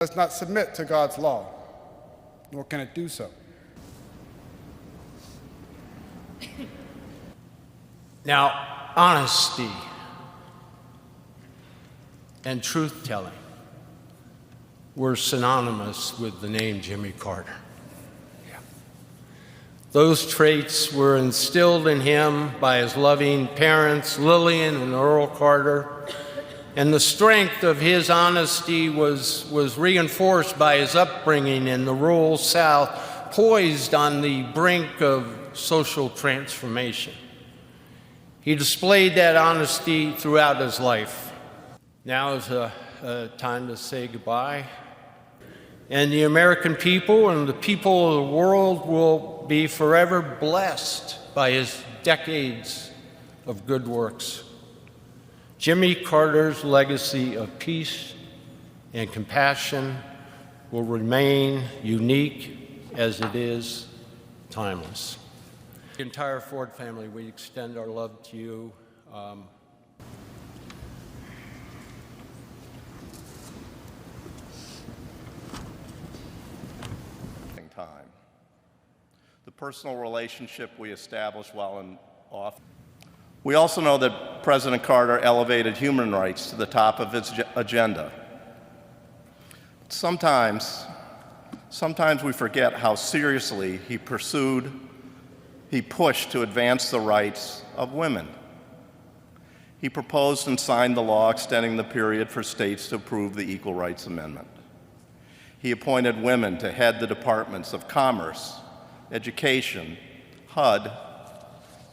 does not submit to God's law, nor can it do so. Now, honesty and truth-telling were synonymous with the name Jimmy Carter. Those traits were instilled in him by his loving parents, Lillian and Earl Carter, and the strength of his honesty was reinforced by his upbringing in the rural South, poised on the brink of social transformation. He displayed that honesty throughout his life. Now is a time to say goodbye. And the American people and the people of the world will be forever blessed by his decades of good works. Jimmy Carter's legacy of peace and compassion will remain unique as it is timeless. The entire Ford family, we extend our love to you. The personal relationship we established while in office. We also know that President Carter elevated human rights to the top of his agenda. Sometimes we forget how seriously he pushed to advance the rights of women. He proposed and signed the law extending the period for states to approve the Equal Rights Amendment. He appointed women to head the departments of Commerce, Education, HUD,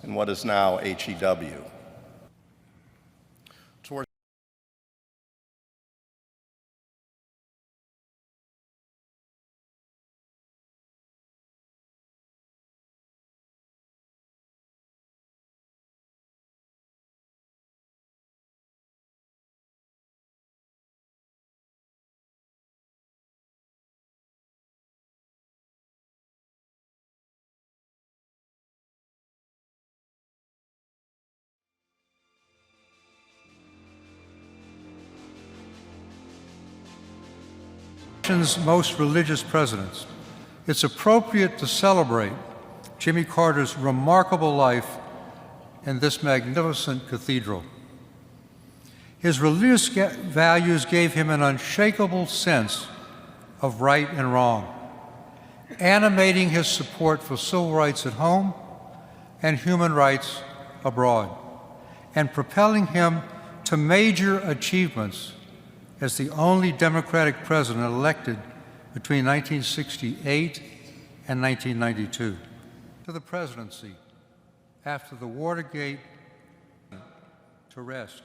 and what is now HEW. Nation's most religious presidents, it's appropriate to celebrate Jimmy Carter's remarkable life in this magnificent cathedral. His religious values gave him an unshakable sense of right and wrong, animating his support for civil rights at home and human rights abroad, and propelling him to major achievements as the only Democratic president elected between 1968 and 1992 to the presidency after the Watergate to rest.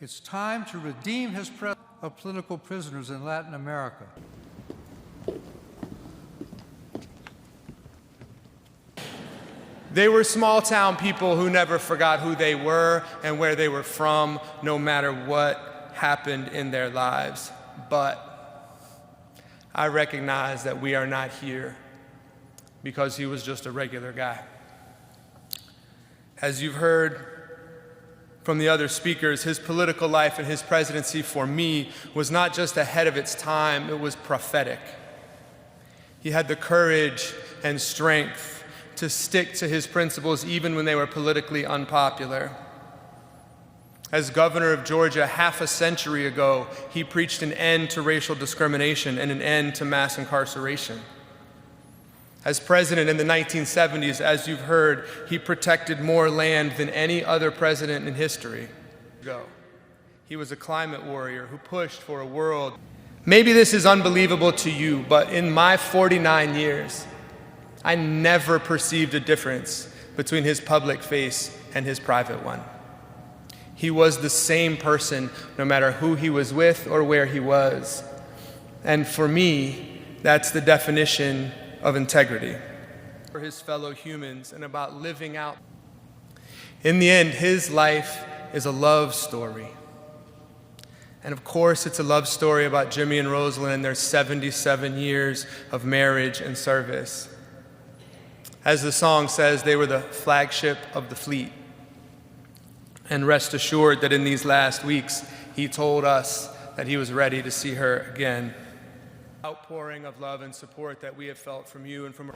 It's time to redeem his presence of political prisoners in Latin America. They were small-town people who never forgot who they were and where they were from, no matter what happened in their lives. But I recognize that we are not here because he was just a regular guy. As you've heard from the other speakers, his political life and his presidency for me was not just ahead of its time, it was prophetic. He had the courage and strength to stick to his principles even when they were politically unpopular. As governor of Georgia half a century ago, he preached an end to racial discrimination and an end to mass incarceration. As president in the 1970s, as you've heard, he protected more land than any other president in history. He was a climate warrior who pushed for a world. Maybe this is unbelievable to you, but in my 49 years, I never perceived a difference between his public face and his private one. He was the same person no matter who he was with or where he was. And for me, that's the definition of integrity. For his fellow humans and about living out. In the end, his life is a love story. And of course, it's a love story about Jimmy and Rosalind and their 77 years of marriage and service. As the song says, they were the flagship of the fleet. And rest assured that in these last weeks, he told us that he was ready to see her again. outpouring of love and support that we have felt from you and from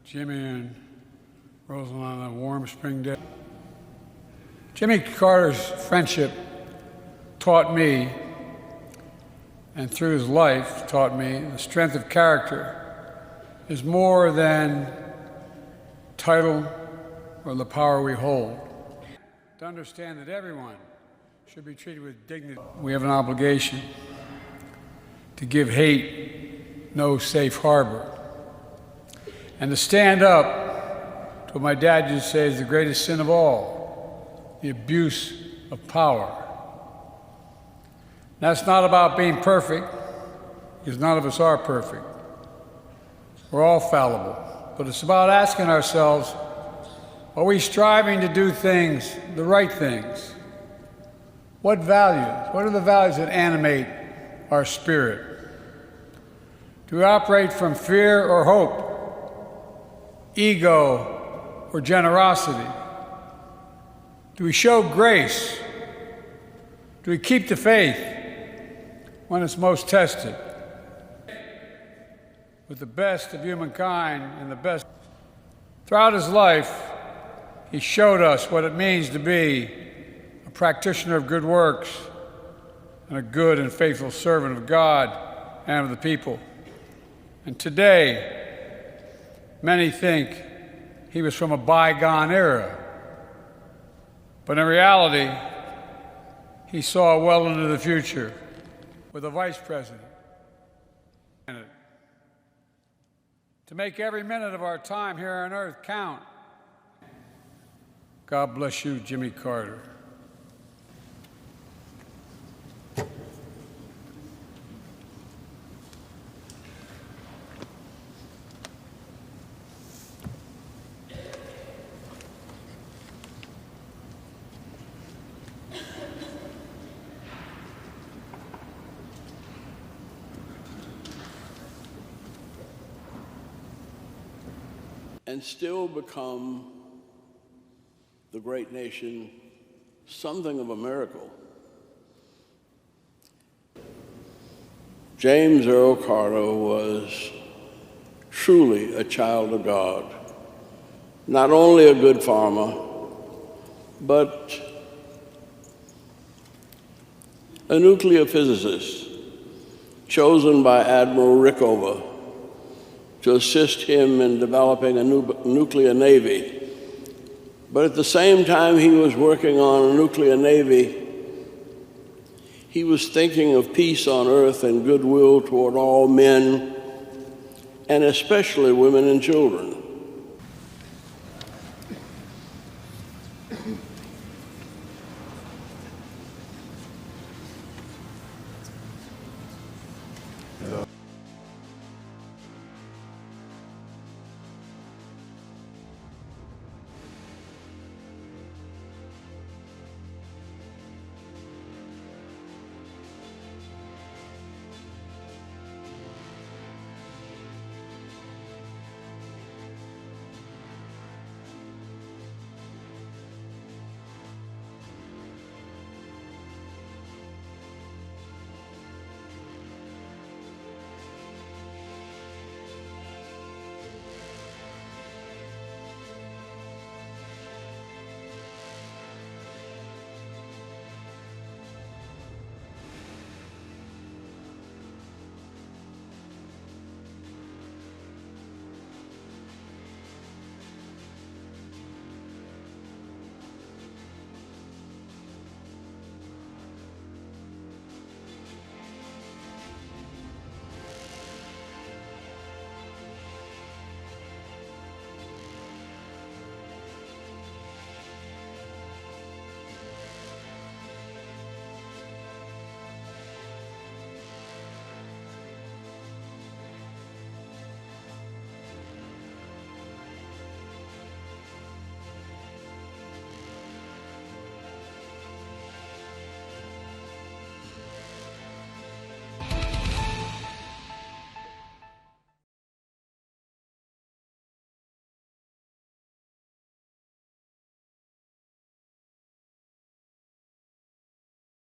Jimmy and Rosalind on a warm spring day. Jimmy Carter's friendship taught me, and through his life taught me, the strength of character is more than title or the power we hold. To understand that everyone should be treated with dignity. We have an obligation to give hate no safe harbor, and to stand up to what my dad used to say is the greatest sin of all, the abuse of power. That's not about being perfect, because none of us are perfect. We're all fallible. But it's about asking ourselves, are we striving to do things, the right things? What values? What are the values that animate our spirit? Do we operate from fear or hope? Ego or generosity? Do we show grace? Do we keep the faith when it's most tested? With the best of humankind and the best. Throughout his life, he showed us what it means to be a practitioner of good works and a good and faithful servant of God and of the people. And today, many think he was from a bygone era, but in reality, he saw well into the future with a vice president. To make every minute of our time here on earth count. God bless you, Jimmy Carter. And still become the great nation something of a miracle. James Earl Carter was truly a child of God, not only a good farmer, but a nuclear physicist chosen by Admiral Rickover to assist him in developing a nuclear navy. But at the same time he was working on a nuclear navy, he was thinking of peace on earth and goodwill toward all men, and especially women and children.